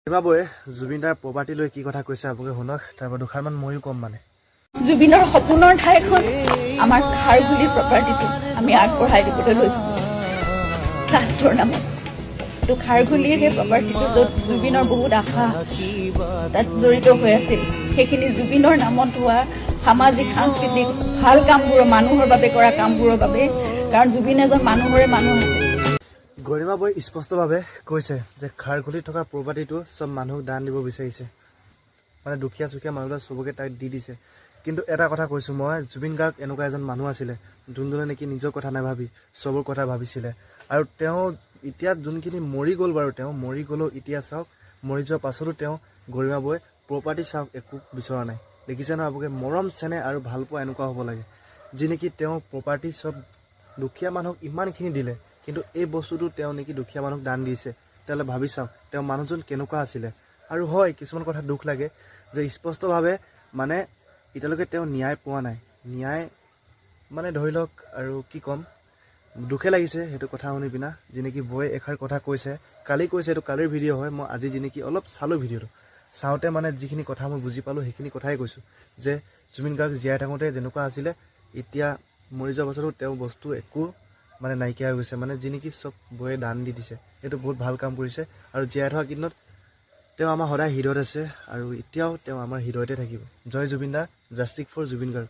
বয়ে জুবিনদাৰ প্ৰপাৰ্টি লৈ কি কথা কৈছে আপোনালোকে শুনক, তাৰপৰা দুখাৰমান ময়ো ক'ম। মানে জুবিনৰ সপোনৰ ঠাইখন আমাৰ খাৰঘুলিৰ প্ৰপাৰ্টিটো আমি আগবঢ়াই দিবলৈ লৈছোঁ ট্ৰাষ্টৰ নামত। তো খাৰঘুলিৰ সেই প্ৰপাৰ্টিটো য'ত জুবিনৰ বহুত আশা তাত জড়িত হৈ আছিল, সেইখিনি জুবিনৰ নামত হোৱা সামাজিক সাংস্কৃতিক ভাল কামবোৰৰ, মানুহৰ বাবে কৰা কামবোৰৰ বাবে, কাৰণ জুবিন এজন মানুহৰে মানুহ আছিল। গৰিমা বৈ স্পষ্টভাৱে কৈছে যে খাৰঘুলিত থকা প্ৰপাৰ্টিটো চব মানুহক দান দিব বিচাৰিছে, মানে দুখীয়া চুখীয়া মানুহবিলাক চবকে তাইক দি দিছে। কিন্তু এটা কথা কৈছোঁ মই, জুবিন গাৰ্গ এনেকুৱা এজন মানুহ আছিলে যোনজনে নেকি নিজৰ কথা নাভাবি চবৰ কথা ভাবিছিলে। আৰু তেওঁ এতিয়া যোনখিনি মৰি গ'ল বাৰু, তেওঁ মৰি গ'লেও এতিয়া চাওক, মৰি যোৱাৰ পাছতো তেওঁ গৰিমা বৈ প্ৰপাৰ্টি চাওক একো বিচৰা নাই। দেখিছে নহয় আপোনালোকে, মৰম চেনেহ আৰু ভালপোৱা এনেকুৱা হ'ব লাগে যি নেকি তেওঁ প্ৰপাৰ্টি চব দুখীয়া মানুহক ইমানখিনি দিলে, কিন্তু এই বস্তুটো তেওঁ নেকি দুখীয়া মানুহক দান দিছে। তেতিয়াহ'লে ভাবি চাওক তেওঁ মানুহজন কেনেকুৱা আছিলে। আৰু হয়, কিছুমান কথা দুখ লাগে যে স্পষ্টভাৱে মানে এতিয়ালৈকে তেওঁ ন্যায় পোৱা নাই। ন্যায় মানে ধৰি লওক আৰু কি ক'ম, দুখে লাগিছে সেইটো কথা শুনি পিনা। যি নেকি বৌয়ে এষাৰ কথা কৈছে, কালি কৈছে, এইটো কালিৰ ভিডিঅ' হয়, মই আজি যি নেকি অলপ চালোঁ ভিডিঅ'টো, চাওঁতে মানে যিখিনি কথা মই বুজি পালোঁ সেইখিনি কথাই কৈছোঁ যে জুবিন গাৰ্গ জীয়াই থাকোঁতে যেনেকুৱা আছিলে, এতিয়া মৰি যোৱাৰ পাছতো তেওঁ বস্তু একো মানে নাইকিয়া হৈ গৈছে। মানে যি নেকি চব বৌয়ে দান দি দিছে, এইটো বহুত ভাল কাম কৰিছে। আৰু জীয়াই থকা কেইদিনত তেওঁ আমাৰ সদায় হৃদয়ত আছে, আৰু এতিয়াও তেওঁ আমাৰ হৃদয়তে থাকিব। জয় জুবিন দা, জাষ্টিক ফৰ জুবিন গাৰ্গ।